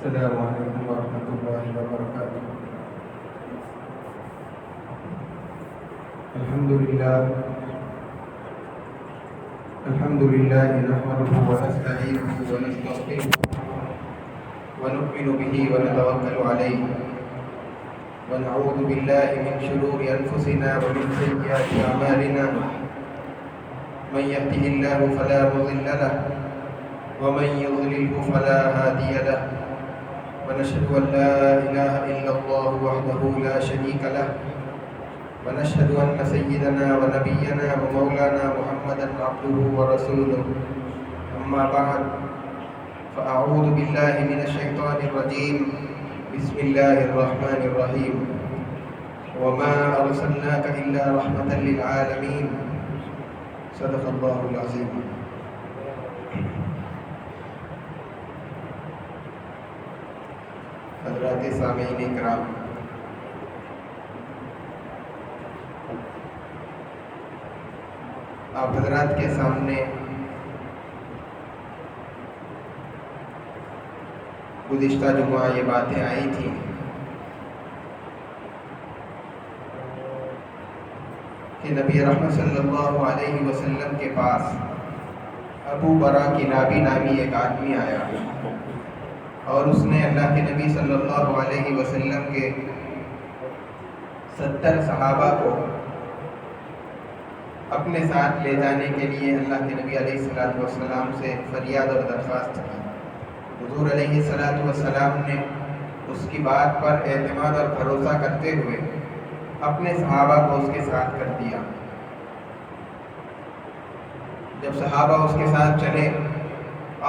السلام علیکم ورحمۃ اللہ وبرکاتہ۔ الحمد للہ نحمده ونستعینه ونستغفره ونؤمن به ونتوکل علیہ ونعوذ باللہ من شرور انفسنا ومن سیئات اعمالنا من يهده الله فلا مضل له ومن يضلله فلا هادي له ونشهد أن لا إله إلا الله وحده لا شريك له ونشهد أن سيدنا ونبينا ومولانا محمدا عبده ورسوله أما بعد فأعوذ بالله من الشيطان الرجيم بسم الله الرحمن الرحيم وما أرسلناك إلا رحمة للعالمين صدق الله العظيم۔ حضرات سامعین اکرام، آپ حضرات کے سامنے گزشتہ جمعہ یہ باتیں آئی تھیں کہ نبی رحمت صلی اللہ علیہ وسلم کے پاس ابو برا کلابی نامی ایک آدمی آیا اور اس نے اللہ کے نبی صلی اللہ علیہ وسلم کے 70 صحابہ کو اپنے ساتھ لے جانے کے لیے اللہ کے نبی علیہ السلام سے فریاد اور درخواست کی۔ حضور علیہ السلام نے اس کی بات پر اعتماد اور بھروسہ کرتے ہوئے اپنے صحابہ کو اس کے ساتھ کر دیا۔ جب صحابہ اس کے ساتھ چلے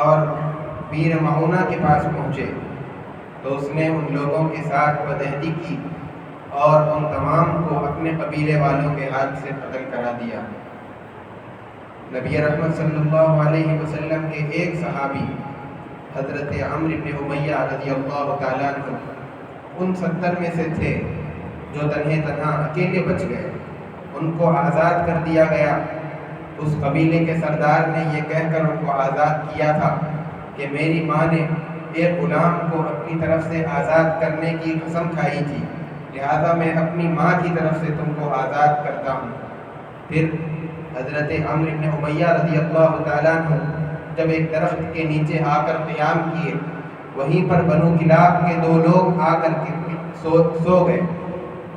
اور بیر معونہ کے پاس پہنچے تو اس نے ان لوگوں کے ساتھ بدعہدی کی اور ان تمام کو اپنے قبیلے والوں کے ہاتھ سے قتل کرا دیا۔ نبی رحمت صلی اللہ علیہ وسلم کے ایک صحابی حضرت عمرو بن امیہ رضی اللہ تعالیٰ عنہ ان 70 میں سے تھے جو تنہا اکیلے بچ گئے۔ ان کو آزاد کر دیا گیا۔ اس قبیلے کے سردار نے یہ کہہ کر ان کو آزاد کیا تھا کہ میری ماں نے ایک غلام کو اپنی طرف سے آزاد کرنے کی قسم کھائی تھی، لہذا میں اپنی ماں کی طرف سے تم کو آزاد کرتا ہوں۔ پھر حضرت عمرو بن امیہ رضی اللہ تعالیٰ عنہ جب ایک درخت کے نیچے آ کر قیام کیے، وہیں پر بنو کلاب کے 2 لوگ آ کر کے سو گئے۔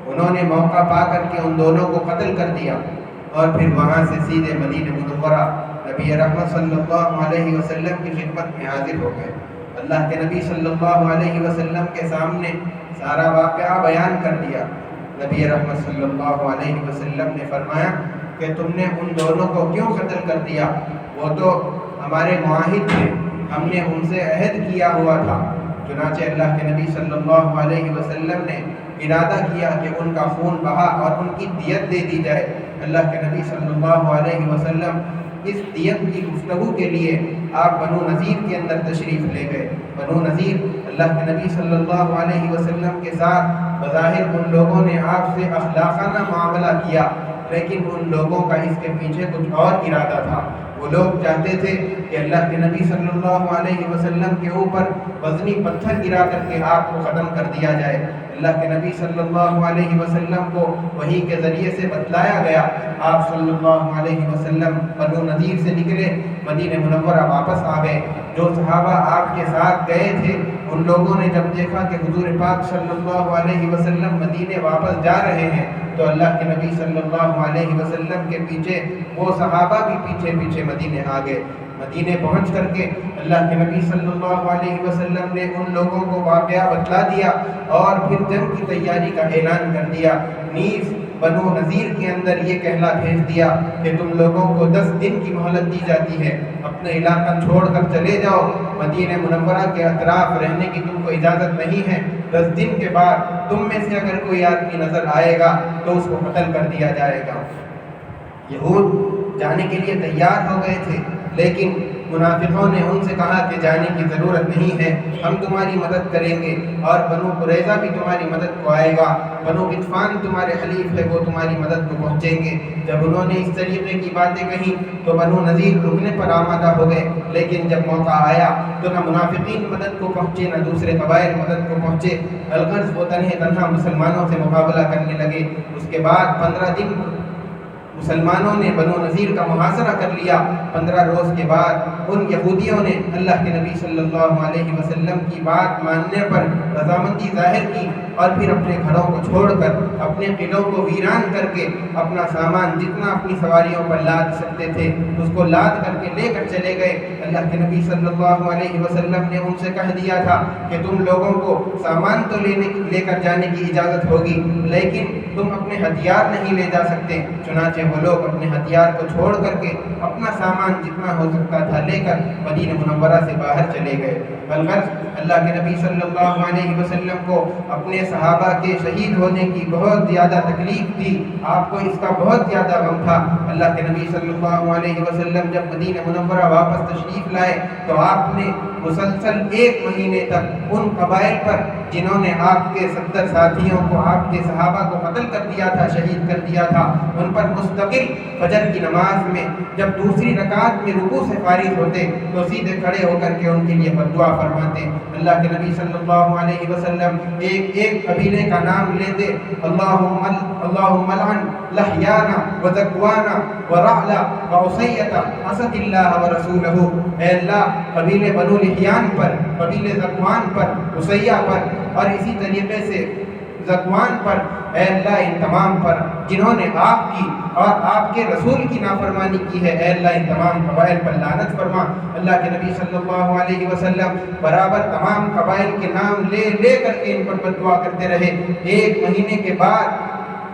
انہوں نے موقع پا کر کے ان دونوں کو قتل کر دیا اور پھر وہاں سے سیدھے مدینہ منورہ نبی رحمت صلی اللہ علیہ وسلم کی خدمت میں حاضر ہو گئے۔ اللہ کے نبی صلی اللہ علیہ وسلم کے سامنے سارا واقعہ بیان کر دیا۔ نبی رحمت صلی اللہ علیہ وسلم نے فرمایا کہ تم نے ان دونوں کو کیوں قتل کر دیا؟ وہ تو ہمارے معاہد تھے، ہم نے ان سے عہد کیا ہوا تھا۔ چنانچہ اللہ کے نبی صلی اللہ علیہ وسلم نے ارادہ کیا کہ ان کا خون بہا اور ان کی دیت دے دی جائے۔ اللہ کے نبی صلی اللہ علیہ وسلم اس دیت کی گفتگو کے لیے آپ بنو نذیر کے اندر تشریف لے گئے۔ بنو نذیر اللہ کے نبی صلی اللہ علیہ وسلم کے ساتھ بظاہر ان لوگوں نے آپ سے اخلاقانہ معاملہ کیا، لیکن ان لوگوں کا اس کے پیچھے کچھ اور ارادہ تھا۔ وہ لوگ چاہتے تھے کہ اللہ کے نبی صلی اللہ علیہ وسلم کے اوپر وزنی پتھر گرا کر کے آپ کو ختم کر دیا جائے۔ اللہ کے نبی صلی اللہ علیہ وسلم کو وحی کے ذریعے سے بتلایا گیا۔ آپ صلی اللہ علیہ وسلم بنو نذیر سے نکلے، مدینہ منورہ واپس آ گئے۔ جو صحابہ آپ کے ساتھ گئے تھے ان لوگوں نے جب دیکھا کہ حضور پاک صلی اللہ علیہ وسلم مدینے واپس جا رہے ہیں تو اللہ کے نبی صلی اللہ علیہ وسلم کے پیچھے وہ صحابہ بھی پیچھے پیچھے مدینے آ گئے۔ مدینے پہنچ کر کے اللہ کے نبی صلی اللہ علیہ وسلم نے ان لوگوں کو واقعہ بتلا دیا اور پھر جنگ کی تیاری کا اعلان کر دیا۔ نیز بنو نذیر کے اندر یہ کہلا بھیج دیا کہ تم لوگوں کو 10 دن کی مہلت دی جاتی ہے، اپنا علاقہ چھوڑ کر چلے جاؤ، مدینہ منورہ کے اطراف رہنے کی تم کو اجازت نہیں ہے۔ 10 دن کے بعد تم میں سے اگر کوئی آدمی نظر آئے گا تو اس کو قتل کر دیا جائے گا۔ یہود جانے کے لیے تیار ہو گئے تھے، لیکن منافقوں نے ان سے کہا کہ جانے کی ضرورت نہیں ہے، ہم تمہاری مدد کریں گے، اور بنو قریظہ بھی تمہاری مدد کو آئے گا، بنو غطفان تمہارے حلیف ہے وہ تمہاری مدد کو پہنچیں گے۔ جب انہوں نے اس طریقے کی باتیں کہیں تو بنو نذیر رکنے پر آمادہ ہو گئے، لیکن جب موقع آیا تو نہ منافقین مدد کو پہنچے نہ دوسرے قبائل مدد کو پہنچے۔ الغرض وہ تنہا مسلمانوں سے مقابلہ کرنے لگے۔ اس کے بعد 15 دن مسلمانوں نے بنو نذیر کا محاصرہ کر لیا۔ 15 روز کے بعد ان یہودیوں نے اللہ کے نبی صلی اللہ علیہ وسلم کی بات ماننے پر رضامندی ظاہر کی، اور پھر اپنے گھروں کو چھوڑ کر، اپنے قلعوں کو ویران کر کے، اپنا سامان جتنا اپنی سواریوں پر لاد سکتے تھے اس کو لاد کر کے لے کر چلے گئے۔ اللہ کے نبی صلی اللہ علیہ وسلم نے ان سے کہہ دیا تھا کہ تم لوگوں کو سامان تو لے کر جانے کی اجازت ہوگی، لیکن تم اپنے ہتھیار نہیں لے جا سکتے۔ چنانچہ وہ لوگ اپنے ہتھیار کو چھوڑ کر کے اپنا سامان جتنا ہو سکتا تھا لے کر مدینہ منورہ سے باہر چلے گئے۔ بالغرض اللہ کے نبی صلی اللہ علیہ وسلم کو اپنے صحابہ کے شہید ہونے کی بہت زیادہ تکلیف تھی، آپ کو اس کا بہت زیادہ غم تھا۔ اللہ کے نبی صلی اللہ علیہ وسلم جب مدینہ منورہ واپس تشریف لائے تو آپ نے مسلسل 1 مہینے تک ان قبائل پر جنہوں نے آپ کے 70 ساتھیوں کو، آپ کے صحابہ کو قتل کر دیا تھا، شہید کر دیا تھا، ان پر مستقل فجر کی نماز میں جب دوسری رکعت میں رکوع سے فارغ ہوتے تو سیدھے کھڑے ہو کر کے ان کے لیے بد دعا فرماتے۔ اللہ کے نبی صلی اللہ علیہ وسلم ایک قبیلے کا نام لیتے، اللہم لعن لحیانا وذکوانا ورعلا وعصیتا اسد اللہ ورسولہ۔ اے اللہ قبیلے بنو لحیان پر، قبیلے ذکوان پر، عصیہ پر، اور اسی طریقے سے ذکوان پر، اے اللہ ان تمام پر جنہوں نے آپ کی اور آپ کے رسول کی نافرمانی کی ہے، اے اللہ ان تمام قبائل پر لعنت فرما۔ اللہ کے نبی صلی اللہ علیہ وسلم برابر تمام قبائل کے نام لے کر کے ان پر بد دعا کرتے رہے۔ 1 مہینے کے بعد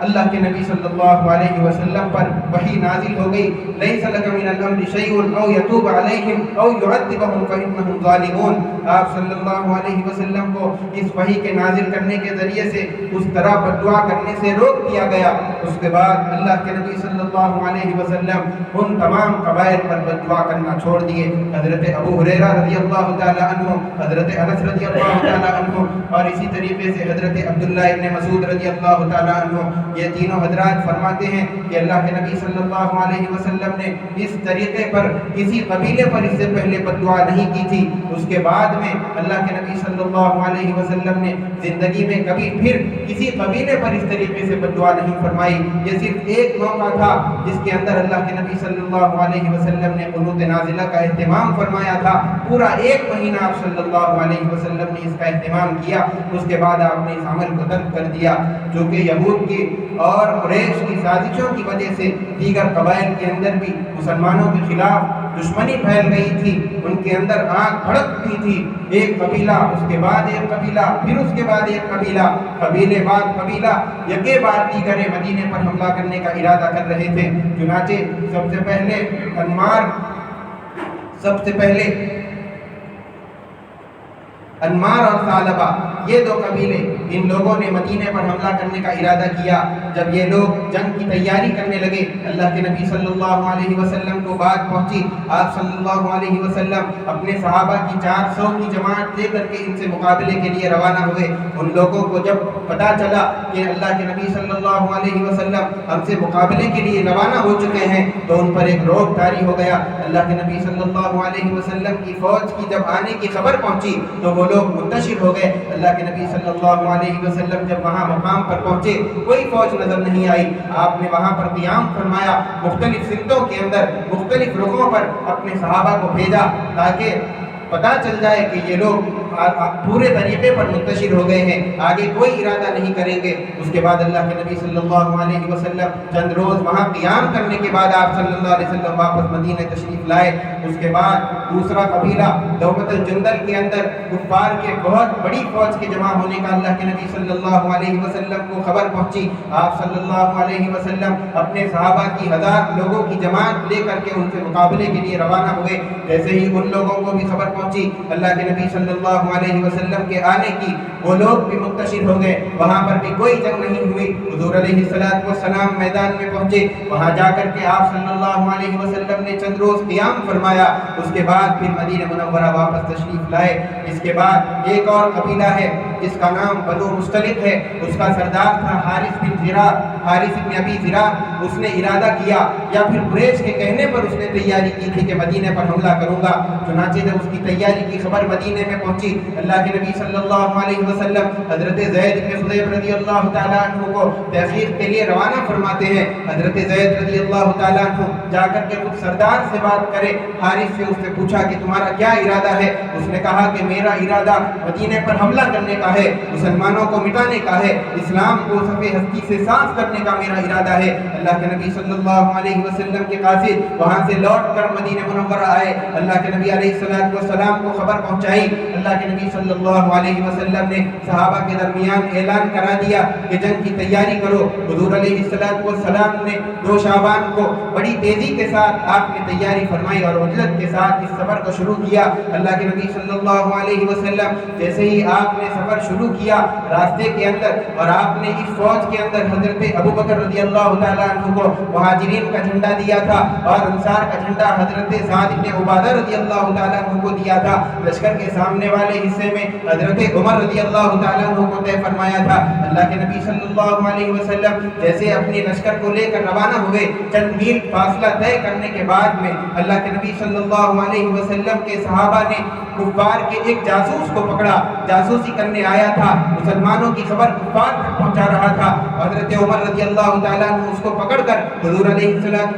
اللہ کے نبی صلی اللہ علیہ وسلم پر وحی نازل ہو گئی، لیس لک من الامر شیء او یتوب علیہم او یعذبہم فانہم ظالمون۔ آپ صلی اللہ علیہ وسلم کو اس وحی کے نازل کرنے کے ذریعے سے اس طرح بد دعا کرنے سے روک دیا گیا۔ اس کے بعد اللہ کے نبی صلی اللہ علیہ وسلم ان تمام قبائل پر بد دعا کرنا چھوڑ دیے۔ حضرت ابو ہریرہ رضی اللہ تعالی عنہ، حضرت انس رضی اللہ تعالی عنہ، اور اسی طریقے سے حضرت عبداللہ ابن مسعود رضی اللہ تعالی عنہ، یہ تینوں حضرات فرماتے ہیں کہ اللہ کے نبی صلی اللہ علیہ وسلم نے اس طریقے پر کسی قبیلے پر اس سے پہلے بد دعا نہیں کی تھی۔ اس کے بعد میں اللہ کے نبی صلی اللہ علیہ وسلم نے زندگی میں کبھی پھر کسی قبیلے پر اس طریقے سے بد دعا نہیں فرمائی۔ یہ صرف ایک موقع تھا جس کے اندر اللہ کے نبی صلی اللہ علیہ وسلم نے قنوت نازلہ کا اہتمام فرمایا تھا۔ پورا 1 مہینہ آپ صلی اللہ علیہ وسلم نے اس کا اہتمام کیا، اس کے بعد آپ نے اس عمل کو ترک کر دیا، جو کہ یہود کی اور قریش کی سازشوں کی وجہ سے دیگر قبائل کے اندر بھی مسلمانوں کے خلاف دشمنی پھیل گئی تھی، ان کے اندر آگ بھڑکتی تھی۔ ایک قبیلہ، اس کے بعد ایک قبیلہ، پھر اس کے بعد ایک قبیلہ، قبیلے بعد قبیلہ یکے بعد دیگر مدینے پر حملہ کرنے کا ارادہ کر رہے تھے۔ چنانچہ سب سے پہلے انمار اور ثعلبہ، یہ 2 قبیلے، ان لوگوں نے مدینے پر حملہ کرنے کا ارادہ کیا۔ جب یہ لوگ جنگ کی تیاری کرنے لگے، اللہ کے نبی صلی اللہ علیہ وسلم کو بات پہنچی۔ آپ صلی اللہ علیہ وسلم اپنے صحابہ کی 400 کی جماعت لے کر کے ان سے مقابلے کے لیے روانہ ہوئے۔ ان لوگوں کو جب پتہ چلا کہ اللہ کے نبی صلی اللہ علیہ وسلم ہم سے مقابلے کے لیے روانہ ہو چکے ہیں تو ان پر ایک رعب طاری ہو گیا۔ اللہ کے نبی صلی اللہ علیہ وسلم کی فوج کی جب آنے کی خبر پہنچی تو وہ لوگ منتشر ہو گئے۔ اللہ کے نبی صلی اللہ علیہ وسلم جب وہاں مقام پر پہنچے کوئی فوج نظر نہیں آئی۔ آپ نے وہاں پر قیام فرمایا، مختلف سمتوں کے اندر مختلف رخوں پر اپنے صحابہ کو بھیجا تاکہ پتہ چل جائے کہ یہ لوگ پورے طریقے پر منتشر ہو گئے ہیں، آگے کوئی ارادہ نہیں کریں گے۔ اس کے بعد اللہ کے نبی صلی اللہ علیہ وسلم چند روز وہاں قیام کرنے کے بعد آپ صلی اللہ علیہ وسلم واپس مدینہ تشریف لائے۔ اس کے بعد دوسرا قبیلہ دومت الجندل کے اندر کفار کے بہت بڑی فوج کے جمع ہونے کا اللہ کے نبی صلی اللہ علیہ وسلم کو خبر پہنچی۔ آپ صلی اللہ علیہ وسلم اپنے صحابہ کی 1000 لوگوں کی جماعت لے کر کے ان سے مقابلے کے لیے روانہ ہوئے۔ جیسے ہی ان لوگوں کو بھی خبر پہنچی، اللہ کے نبی صلی اللہ اللہ علیہ وسلم کے آنے کی، وہ لوگ بھی منتشر ہو گئے، وہاں پر بھی کوئی جنگ نہیں ہوئی۔ حضور علیہ السلام میدان میں پہنچے، وہاں جا کر کے آپ صلی اللہ علیہ وسلم نے چند روز قیام فرمایا، اس کے بعد پھر مدینہ منورہ واپس تشریف لائے۔ اس کے بعد ایک اور قبیلہ ہے جس کا نام بنو مستلق ہے، اس کا سردار تھا حارث بن ابی زرار۔ اس نے ارادہ کیا، یا پھر قریش کے کہنے پر اس نے تیاری کی تھی کہ مدینے پر حملہ کروں گا۔ چنانچہ جب اس کی تیاری کی خبر مدینے میں پہنچی، اللہ کے نبی صلی اللہ علیہ وسلم حضرت زید بن خضیب رضی اللہ تعالیٰ عنہ کو تحقیق کے لیے روانہ فرماتے ہیں۔ حضرت زید رضی اللہ تعالیٰ عنہ جا کر کے خود سردار سے بات کرے، حارث سے اس نے پوچھا کہ تمہارا کیا ارادہ ہے؟ اس نے کہا کہ میرا ارادہ مدینے پر حملہ کرنے کا ہے، مسلمانوں کو مٹانے کا ہے، اسلام کو صفِ ہستی سے صاف کرنے کا میرا ارادہ ہے۔ اللہ کے نبی صلی اللہ علیہ وسلم کے قاصد وہاں سے لوٹ کر مدینہ منورہ آئے، اللہ کے نبی علیہ السلام کو خبر پہنچائی۔ اللہ کے نبی صلی اللہ علیہ وسلم نے صحابہ کے درمیان اعلان کرا دیا کہ جنگ کی تیاری کرو۔ حضور علیہ السلام نے 2 شعبان کو بڑی تیزی کے ساتھ آپ نے تیاری فرمائی اور عجلت کے ساتھ اس سفر کو شروع کیا۔ اللہ کے نبی صلی اللہ علیہ وسلم جیسے ہی آپ نے سفر شروع کیا راستے کے اندر، اور آپ نے اس فوج کے اندر حضرت ابو بکر رضی اللہ تعالیٰ عنہ کو مہاجرین کا جھنڈا دیا تھا، اور انصار کا جھنڈا حضرت سعد بن عبادہ رضی اللہ تعالیٰ عنہ کو دیا تھا۔ لشکر کے سامنے والے حصے میں حضرت عمر رضی اللہ تعالیٰ عنہ کو طے فرمایا تھا۔ اللہ کے نبی صلی اللہ علیہ وسلم جیسے اپنے لشکر کو لے کر روانہ ہوئے، چند میل فاصلہ طے کرنے کے بعد میں اللہ کے نبی صلی اللہ علیہ وسلم کے صحابہ نے کفار کے ایک جاسوس کو پکڑا، جاسوسی کرنے آیا تھا، مسلمانوں کی خبر کفار تک پہنچا رہا تھا۔ حضرت عمر رضی اللہ تعالیٰ عنہ اس کو پکڑ کر حضور علیہ السلام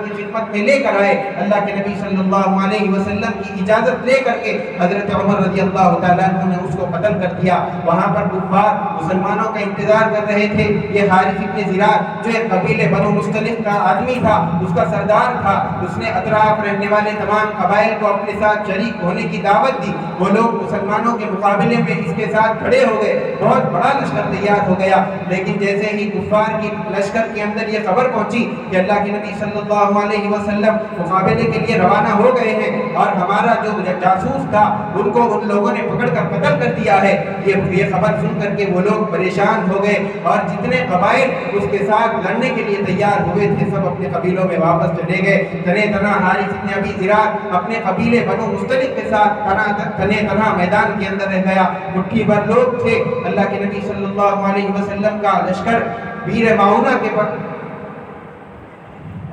کی خدمت میں لے کر آئے۔ اللہ کے نبی صلی اللہ علیہ وسلم کی اجازت لے کر کے حضرت عمر رضی اللہ تعالیٰ عنہ نے اس کو قتل کر دیا۔ وہاں پر کفار مسلمانوں کا انتظار کر رہے تھے۔ یہ حارث بن زرار جو ایک قبیلے بنو مستلق کا آدمی تھا، اس کا سردار تھا، اس نے اطراف رہنے والے تمام قبائل کو اپنے ساتھ شریک ہونے کی دعوت دی۔ وہ لوگ مسلمانوں کے مقابلے میں اس کے ساتھ کھڑے ہو گئے، بہت بڑا لشکر تیار ہو گیا۔ لیکن جیسے ہی کفار کی لشکر کے اندر یہ خبر پہنچی کہ اللہ کے نبی صلی اللہ علیہ وسلم مقابلے کے لیے روانہ ہو گئے ہیں اور ہمارا جو جاسوس تھا ان کو ان لوگوں نے پکڑ کر قتل کر دیا ہے، یہ خبر سن کر کے وہ لوگ پریشان ہو گئے، اور جتنے قبائل اس کے ساتھ لڑنے کے لیے تیار ہوئے تھے سب اپنے قبیلوں میں واپس چلے گئے۔ تنے تنہا حارث بن ابی زرار اپنے قبیلے بنو مستلق کے ساتھ تنے تنہا میدان کے اندر رہ گیا۔ مٹھی بھر لوگ تھے۔ اللہ کے نبی صلی اللہ علیہ وسلم کا لشکر بیر معونہ کے پر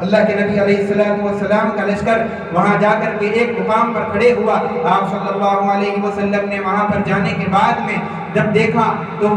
اللہ کے نبی علیہ السلام کا لشکر وہاں جا کر کے ایک مقام پر کھڑے ہوا۔ آپ صلی اللہ علیہ وسلم نے وہاں پر جانے کے بعد میں جب دیکھا تو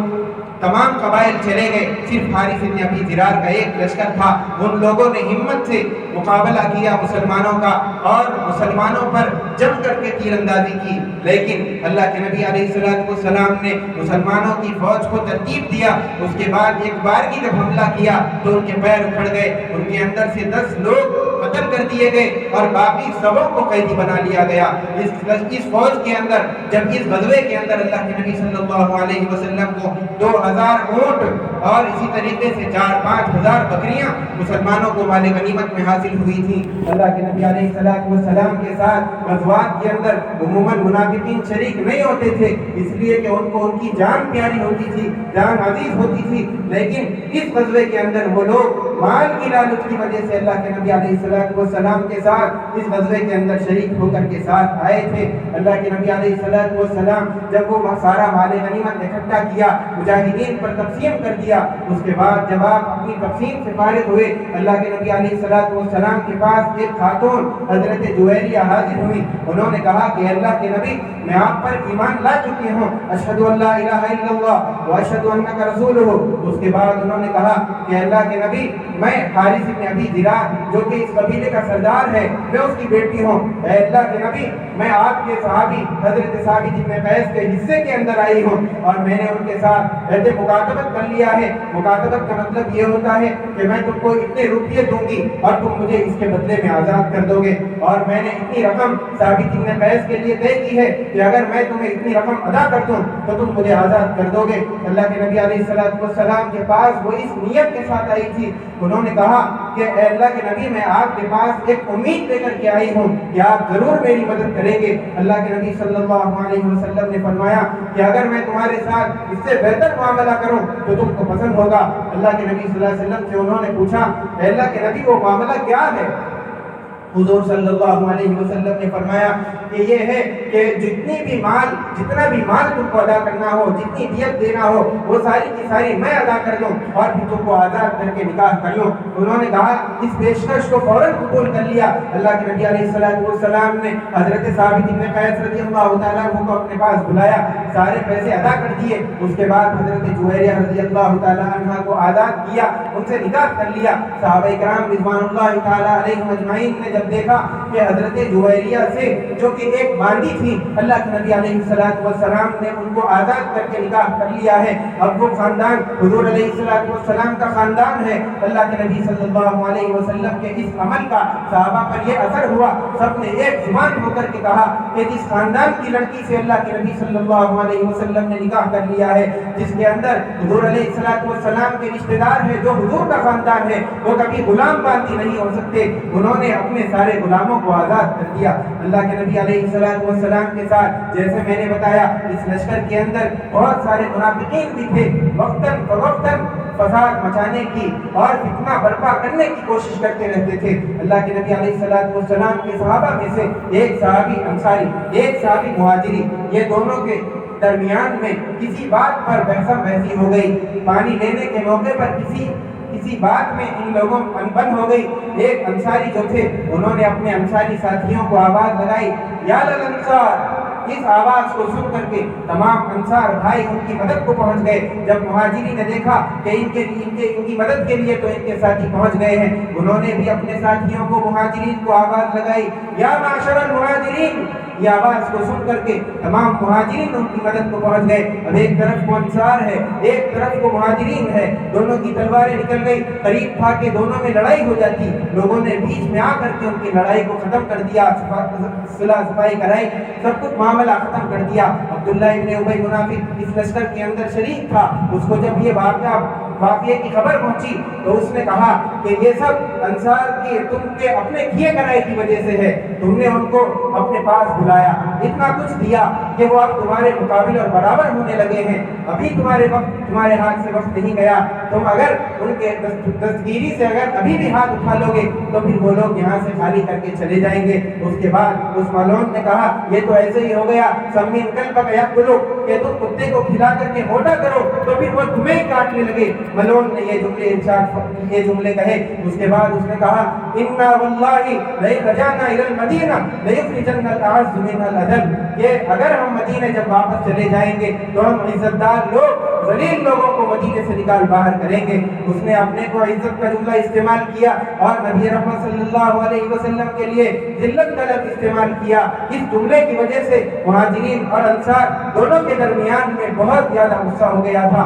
تمام قبائل چلے گئے، صرف حارث بن ابی زرار کا ایک لشکر تھا۔ ان لوگوں نے ہمت سے مقابلہ کیا مسلمانوں کا، اور مسلمانوں پر جم کر کے تیر اندازی کی، لیکن اللہ کے نبی علیہ السلام نے مسلمانوں کی فوج کو ترتیب دیا۔ اس کے بعد ایک بار کی جب حملہ کیا تو ان کے پیر اکھڑ گئے، ان کے اندر سے 10 لوگ قتل کر دیے گئے اور باقی سبوں کو قیدی بنا لیا گیا۔ اس فوج کے اندر جب اس غزوے کے اندر اللہ کے نبی صلی اللہ علیہ وسلم کو 2000 اونٹ اور اسی طریقے سے 4-5 ہزار بکریاں مسلمانوں کو مال غنیمت میں حاصل ہوئی تھی۔ اللہ کے نبی علیہ السلام کے ساتھ غزوات کے اندر عموماً منافقین شریک نہیں ہوتے تھے، اس لیے کہ ان کو ان کی جان پیاری ہوتی تھی، جان عزیز ہوتی تھی، لیکن اس غزوے کے اندر وہ لوگ مال کی لالچ کی وجہ سے اللہ کے نبی علیہ السلام کے ساتھ اس غزوے کے اندر شریک ہو کر کے ساتھ آئے تھے۔ اللہ کے نبی علیہ السلام جب وہ سارا مال غنیمت اکٹھا کیا، مجاہدین پر تقسیم کر دیا، اس کے بعد جب آپ اپنی تقسیم سے فارغ ہوئے، اللہ کے نبی علیہ السلام کے پاس ایک خاتون حضرت جویریہ حاضر ہوئی۔ انہوں نے کہا کہ اللہ کے نبی، میں آپ پر ایمان لا چکی ہوں، اشہد ان لا الہ الا اللہ و اشہد انک رسولہ۔ اس کے بعد انہوں نے کہا کہ اللہ کے نبی، میں حارث بن ابی زرار جو کہ اس قبیلے کا سردار ہے، میں اس کی بیٹی ہوں۔ اے اللہ کے نبی، میں آپ کے صحابی حضرت ثابت بن قیس کے حصے کے اندر آئی ہوں اور میں نے ان کے ساتھ عہد مکاتبت کر لیا ہے۔ مکاتبت کا مطلب یہ ہوتا ہے کہ میں تم کو اتنے روپیے دوں گی اور تم مجھے اس کے بدلے میں آزاد کر دو گے، اور میں نے اتنی رقم ثابت بن قیس کے لیے طے کی ہے کہ اگر میں تمہیں اتنی رقم ادا کر دوں تو تم مجھے آزاد کر دو گے۔ اللہ کے نبی علیہ السلام کے پاس وہ اس نیت کے ساتھ آئی تھی، انہوں نے کہا کہ اے اللہ کے نبی میں آپ کے پاس ایک امید لے کر کے آئی ہوں کہ آپ ضرور میری مدد کریں گے۔ اللہ کے نبی صلی اللہ علیہ وسلم نے فرمایا کہ اگر میں تمہارے ساتھ اس سے بہتر معاملہ کروں تو تم کو پسند ہوگا۔ اللہ کے نبی صلی اللہ علیہ وسلم سے انہوں نے پوچھا اے اللہ کے نبی وہ معاملہ کیا ہے؟ حضور صلی اللہ علیہ وسلم نے فرمایا کہ یہ ہے کہ جتنا بھی مال تم کو ادا کرنا ہو، جتنی دیت دینا ہو، وہ ساری کی ساری میں ادا کر دوں اور پھر تم کو آزاد کر کے نکاح کر لوں۔ انہوں نے کہا اس پیشکش کو فوراً قبول کر لیا۔ اللہ کے نبی علیہ السلام نے حضرت ثابت بن قیس رضی اللہ تعالیٰ عنہ کو اپنے پاس بلایا، سارے پیسے ادا کر دیے۔ اس کے بعد حضرت جویریہ رضی اللہ تعالیٰ عنہ کو آزاد کیا، ان سے نکاح کر لیا۔ صحابہ کرام رضوان اللہ تعالیٰ علیہم اجمعین نے جب دیکھا کہ حضرت جویریہ سے جو کہ ایک باندی تھی، اللہ کے نبی علیہ السلام نے ان کو آزاد کر کے نکاح کر لیا ہے، اب وہ خاندان حضور علیہ السلام کا خاندان ہے۔ اللہ کے نبی صلی اللہ علیہ وسلم کے اس عمل کا صحابہ پر یہ اثر ہوا، سب نے ایک زبان ہو کر کے کہا کہ جس خاندان کی لڑکی سے اللہ کے نبی صلی اللہ علیہ وسلم نے نکاح کر لیا ہے، جس کے اندر حضور علیہ السلام کے رشتہ دار ہیں، جو حضور کا خاندان ہے، وہ کبھی غلام باندی نہیں ہو سکتے۔ انہوں نے اپنے سارے غلاموں کو آزاد کر دیا۔ اللہ کے نبی علیہ السلام کے ساتھ جیسے میں نے بتایا اس لشکر کے اندر بہت سارے منافقین بھی تھے، وقتاً فوقتاً فساد مچانے کی اور فتنہ برپا کرنے کی کوشش کرتے رہتے تھے۔ اللہ کے نبی علیہ السلام کے صحابہ میں سے ایک صحابی انصاری، ایک صحابی مہاجری، یہ دونوں کے درمیان میں کسی بات پر بحث بحثی ہو گئی۔ پانی لینے کے موقع پر کسی بات میں ان لوگوں انبن ہو گئی۔ ایک انصاری جو تھے انہوں نے اپنے انصاری ساتھیوں کو آواز لگائی، یا للانصار۔ اس آواز کو سن کر کے تمام انصار بھائی ان کی مدد کو پہنچ گئے۔ جب مہاجری نے دیکھا کہ ان کی مدد کے لیے تو ان کے ساتھی پہنچ گئے ہیں، انہوں نے بھی اپنے ساتھیوں کو مہاجرین کو آواز لگائی، یا معاشر المہاجرین۔ یہ آواز کو سن کر کے تمام مہاجرین ان کی مدد کو پہنچ گئے۔ اب ایک طرف کو انصار ہے، ایک طرف کو مہاجرین ہے، دونوں کی تلواریں نکل گئی، قریب تھا کہ دونوں میں لڑائی ہو جاتی۔ لوگوں نے بیچ میں آ کر کے ان کی لڑائی کو ختم کر دیا، صلح صفائی کرائی، سب کچھ معاملہ ختم کر دیا۔ عبداللہ ابن ابی منافق اس لشکر کے اندر شریک تھا، اس کو جب یہ واقعے کی خبر پہنچی تو اس نے کہا کہ یہ سب انصار کی تم کے اپنے کیے کرائے کی وجہ سے ہے، تم نے ان کو اپنے پاس بلایا، اتنا کچھ دیا کہ وہ اب تمہارے مقابل اور برابر ہونے لگے ہیں، ابھی تمہارے ہاتھ سے وقت نہیں گیا، تم اگر ان کے دستگیری سے اگر ابھی بھی ہاتھ اٹھا لو گے تو پھر وہ لوگ یہاں سے خالی کر کے چلے جائیں گے۔ اس کے بعد اس ملعون نے کہا یہ تو ایسے ہی ہو گیا، سمین قلبک یأکلو، کہ تم کتے کو کھلا کر کے موٹا کرو تو پھر وہ تمہیں کاٹنے لگے۔ ملعون نے یہ جملے کہے۔ اس کے بعد اس نے کہا انا واللہ لئن رجعنا الى المدینہ لیخرجن الاعز منها الاذل، کہ اگر ہم مدینے جب واپس چلے جائیں گے تو ہم عزت دار لوگ ذلیل لوگوں کو مدینے سے نکال باہر کریں گے۔ اس نے اپنے کو عزت کا جملہ استعمال کیا اور نبی رحمت صلی اللہ علیہ وسلم کے لیے ذلت کا لفظ استعمال کیا۔ اس جملے کی وجہ سے مہاجرین اور انصار دونوں کے درمیان میں بہت زیادہ غصہ ہو گیا تھا۔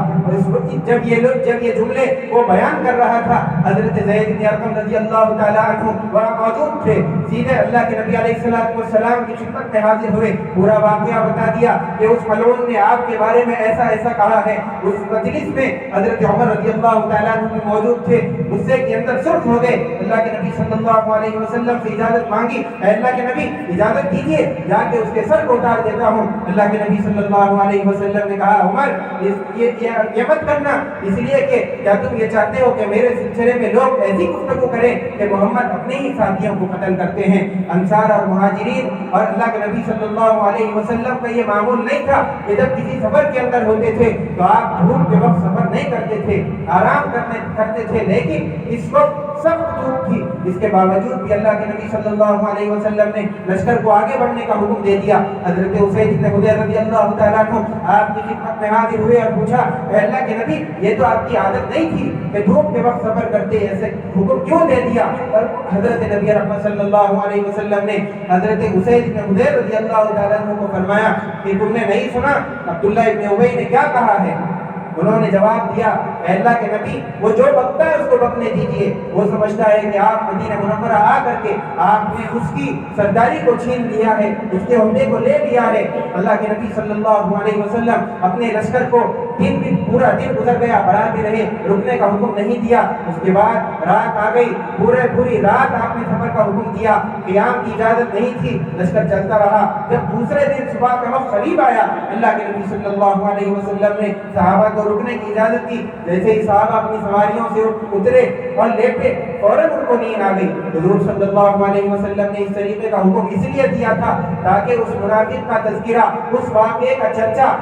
جب یہ جملے وہ بیان کر رہا تھا، حضرت زید بن ارقم رضی اللہ تعالیٰ عنہ وہاں موجود تھے، سیدھے اللہ کے نبی علیہ السلام کی خدمت میں حاضر ہوئے، پورا واقعہ بتا دیا کہ اس ملعون نے آپ کے بارے میں ایسا ایسا کہا ہے۔ اس مجلس میں حضرت عمر رضی اللہ تعالیٰ عنہ بھی موجود تھے، غصے کے اندر سرخ ہو گئے، اللہ کے نبی صلی اللہ علیہ وسلم سے اجازت مانگی، اے اللہ کے نبی اجازت دیجیے جا کے اس کے سر کو اتار دیتا ہوں۔ اللہ کے نبی صلی اللہ علیہ وسلم نے کہا عمر یہ مت کرنا، اس لیے کہ کیا تم یہ چاہتے ہو کہ میرے سلسلے میں لوگ ایسی گفتگو کریں کہ محمد اپنے ہی ساتھیوں کو قتل کرتے ہیں۔ انصار اور مہاجرین اور اللہ کے نبی صلی اللہ علیہ وسلم کا یہ معمول نہیں تھا کہ جب کسی سفر کے اندر ہوتے تھے تو آپ دھوپ کے وقت سفر نہیں کرتے تھے، آرام کرتے تھے، لیکن اس وقت سخت دھوپ تھی، اس کے باوجود بھی اللہ کے نبی صلی اللہ علیہ وسلم نے لشکر کو آگے بڑھنے کا حکم دے دیا۔ حضرت اسید بن حضیر رضی اللہ تعالیٰ عنہ آپ کی خدمت میں حاضر ہوئے اور پوچھا اے اللہ کے نبی یہ تو آپ کی عادت نہیں تھی کہ دھوپ کے وقت سفر کرتے، ایسے حکم کیوں دے دیا؟ اور حضرت نبی رحمت صلی اللہ علیہ وسلم نے حضرت اسید بن حضیر رضی اللہ تعالیٰ عنہ کو فرمایا کہ تم نے نہیں سنا عبداللہ ابن ابی نے کیا کہا ہے؟ انہوں نے جواب دیا اے اللہ کے نبی وہ جو بکتا ہے اس کو بکنے دیجیے، وہ سمجھتا ہے کہ آپ مدینہ منورہ آ کر کے آپ نے اس کی سرداری کو چھین لیا ہے، اس کے عہدے کو لے لیا ہے۔ اللہ کے نبی صلی اللہ علیہ وسلم اپنے لشکر کو پورا دن گزر گیا، بڑھاتے رہے، رکنے کا حکم نہیں دیا۔ اس کے بعد رات آ گئی، پوری رات آپ نے سفر کا حکم دیا، قیام کی اجازت نہیں تھی، لشکر چلتا رہا۔ جب دوسرے دن صبح کا وقت قریب آیا، اللہ کے نبی صلی اللہ علیہ وسلم نے صحابہ کو رکنے کی اجازت دی۔ جیسے ہی صحابہ اپنی سواریوں سے اترے اور لیٹے، فوراً ان کو نیند آ گئی۔ حضور صلی اللہ علیہ وسلم نے اس طریقے کا حکم اس لیے دیا تھا تاکہ اس منافق کا تذکرہ، اس واقعے کا چرچا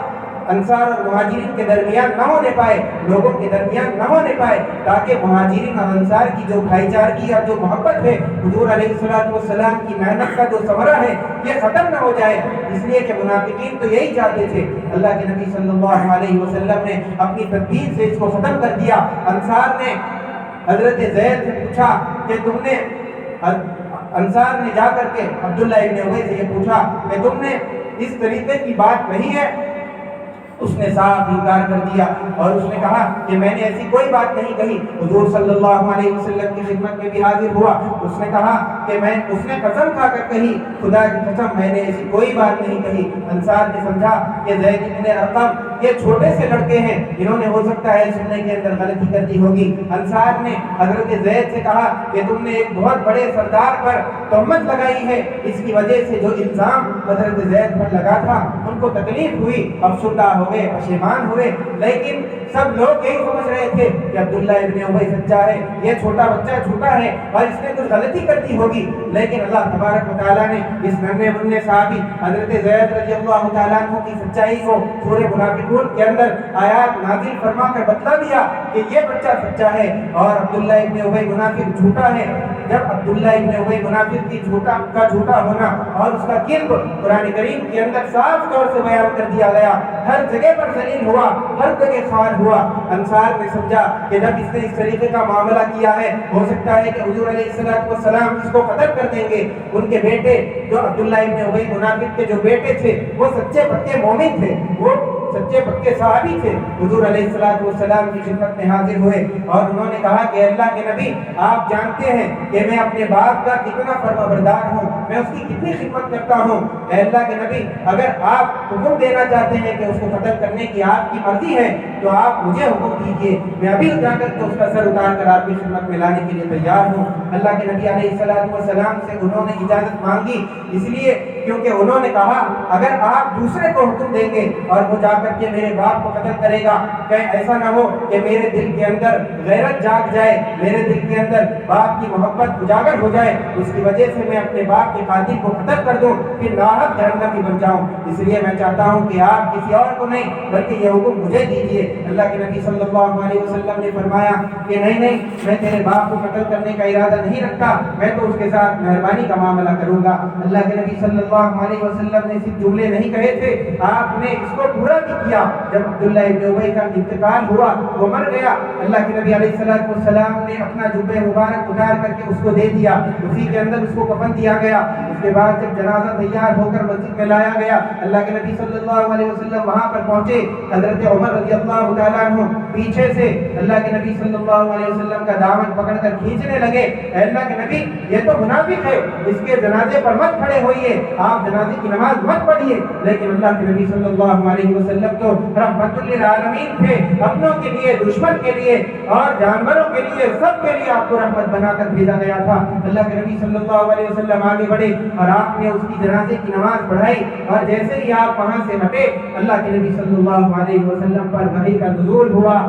انصار اور مہاجرین کے درمیان نہ ہونے پائے، لوگوں کے درمیان نہ ہونے پائے، تاکہ مہاجرین اور انصار کی جو بھائی چارگی اور جو محبت ہے، حضور علیہ السلام کی محنت کا جو ثمرہ ہے، یہ ختم نہ ہو جائے۔ اس لیے کہ منافقین تو یہی چاہتے تھے۔ اللہ کے نبی صلی اللہ علیہ وسلم نے اپنی تدبیر سے اس کو ختم کر دیا۔ انصار نے حضرت زید سے پوچھا کہ تم نے، انصار نے جا کر کے عبداللہ ابن ابی سے یہ پوچھا کہ تم نے اس طریقے کی بات کہی ہے؟ اس نے صاف انکار کر دیا اور اس نے کہا کہ میں نے ایسی کوئی بات نہیں کہی۔ حضور صلی اللہ علیہ وسلم کی خدمت میں بھی حاضر ہوا، اس نے کہا کہ اس نے قسم کھا کر کہی، خدا کی قسم میں نے ایسی کوئی بات نہیں کہی۔ انصار نے سمجھا کہ زید بن ارقم یہ چھوٹے سے لڑکے ہیں، انہوں نے ہو سکتا ہے سننے کے اندر غلطی کر دی ہوگی۔ انصار نے حضرت زید سے کہا کہ تم نے ایک بہت بڑے سردار پر تہمت لگائی ہے، اس کی وجہ سے جو الزام حضرت زید پر لگا تھا ان کو تکلیف ہوئی، افسردہ ہو گئے، پشیمان ہوئے، لیکن سب لوگ یہی سمجھ رہے تھے کہ عبداللہ ابن ابی سچا ہے، یہ چھوٹا بچہ جھوٹا ہے اور اس نے کچھ غلطی کر دی ہوگی۔ لیکن اللہ تبارک و تعالیٰ نے اس ننھے منھے صحابی حضرت زید رضی اللہ تعالیٰ عنہ کی سچائی کو سورہ منافقون کے اندر آیات نازل فرما کر بتلا دیا کہ یہ بچہ سچا ہے اور عبداللہ ابن ابی منافق جھوٹا ہے۔ جب عبداللہ ابن ابی منافق کی جھوٹا ہونا اور اس کا کذب قرآن کریم کے اندر صاف طور سے بیان کر دیا گیا، ہر جگہ پر ذلیل ہوا، ہر جگہ خوار ہوا۔ انصار نے سمجھا کہ جب اس نے اس طریقے کا معاملہ کیا ہے، ہو سکتا ہے کہ حضور علیہ السلام اس کو قتل کر دیں گے۔ ان کے بیٹے جو عبداللہ ابن ابی منافق کے جو بیٹے تھے وہ سچے پکے مومن تھے، وہ سچے پکے صحابی تھے۔ حضور علیہ السلام کی خدمت میں حاضر ہوئے اور انہوں نے کہا کہ اللہ کے نبی آپ جانتے ہیں کہ میں اپنے باپ کا کتنا فرما بردار ہوں، میں اس کی کتنی خدمت کرتا ہوں۔ اے اللہ کے نبی اگر آپ حکم دینا چاہتے ہیں کہ اس کو قتل کرنے کی آپ کی مرضی ہے تو آپ مجھے حکم دیجیے، میں ابھی جا کر کے اس کا سر اتار کر آپ کی خدمت میں لانے کے لیے تیار ہوں۔ اللہ کے نبی علیہ السلام سے انہوں نے اجازت مانگی، اس لیے کیونکہ انہوں نے کہا اگر آپ دوسرے کو حکم دیں گے اور وہ جا کر کے میرے باپ کو قتل کرے گا، کہیں ایسا نہ ہو کہ میرے دل کے اندر غیرت جاگ جائے، میرے دل کے اندر باپ کی محبت اجاگر ہو جائے، اس کی وجہ سے میں اپنے باپ کے قاتل کو قتل کر دوں، پھر ناحق جہنمی بن جاؤں۔ اس لیے میں چاہتا ہوں کہ آپ کسی اور کو نہیں بلکہ یہ حکم مجھے دیجیے۔ اللہ کے نبی صلی اللہ علیہ وسلم نے فرمایا کہ نہیں، میں تیرے باپ کو قتل کرنے کا ارادہ نہیں رکھتا، میں تو اس کے ساتھ مہربانی کا معاملہ کروں گا۔ اللہ کے نبی صلی اللہ علیہ وسلم نے صرف جملے نہیں کہے تھے، آپ نے اس کو پورا بھی کیا۔ جب عبداللہ ابن ابی کا انتقال ہوا، وہ مر گیا، اللہ کے نبی علیہ السلام نے اپنا جبہ مبارک اتار کر کے اس کو دے دیا، اسی کے اندر اس کو کفن دیا گیا۔ اس کے بعد جب جنازہ تیار ہو کر مسجد میں لایا گیا، اللہ کے نبی صلی اللہ علیہ وسلم وہاں پر پہنچے، حضرت عمر رضی اللہ تعالیٰ عنہ پیچھے سے اللہ کے نبی صلی اللہ علیہ وسلم کا دامن پکڑ کر کھینچنے لگے۔ اے اللہ کے نبی یہ تو منافق ہے، اس کے جنازے پر مت کھڑے ہوئیے، آپ جنازے کی نماز مت پڑھیے۔ لیکن اللہ کے نبی صلی اللہ علیہ وسلم تو رحمت للعالمین تھے، اپنوں کے لیے، دشمن کے لیے اور جانوروں کے لیے، سب کے لیے آپ کو رحمت بنا کر بھیجا گیا تھا۔ اللہ کے نبی صلی اللہ علیہ وسلم آگے بڑھے اور آپ نے اس کی جنازے کی نماز پڑھائی، اور جیسے ہی آپ وہاں سے ہٹے، اللہ کے نبی صلی اللہ علیہ وسلم پر وحی کا نزول ہوا،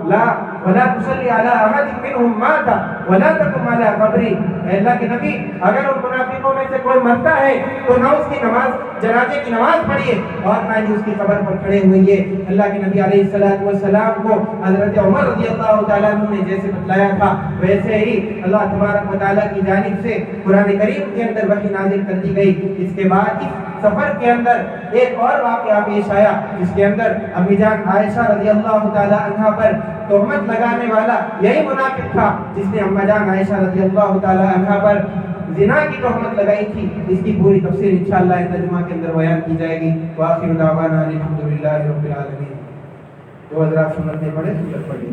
لا ولا تصلی علی احد منهم مات ولا تقم علی قبری۔ اے اللہ کے نبی اگر ان منافقوں میں سے کوئی مرتا ہے تو نہ اس کی نماز، جنازے کی نماز پڑھیے اور نہ ہی اس کی قبر پر کھڑے ہوئیے۔ اللہ کے نبی علیہ السلام کو حضرت عمر رضی اللہ تعالیٰ عنہ نے جیسے بتلایا تھا، ویسے ہی اللہ تبارک و تعالیٰ کی جانب سے قرآن کریم کے اندر وحی نازل کر دی گئی۔ اس کے بعد اس سفر کے اندر ایک اور واقعہ پیش آیا، جس کے اندر امی جان عائشہ رضی اللہ تعالیٰ عنہ پر تہمت لگانے والا یہی منافق تھا جس نے امی جان عائشہ رضی اللہ تعالیٰ عنہ پر زنا کی تہمت لگائی تھی۔ اس کی پوری تفسیر انشاءاللہ ترجمہ کے اندر بیان کی جائے گی۔ وآخر دعوانا الحمدللہ رب العالمین۔ جو حضرات سنت میں پڑھے سنت پڑھی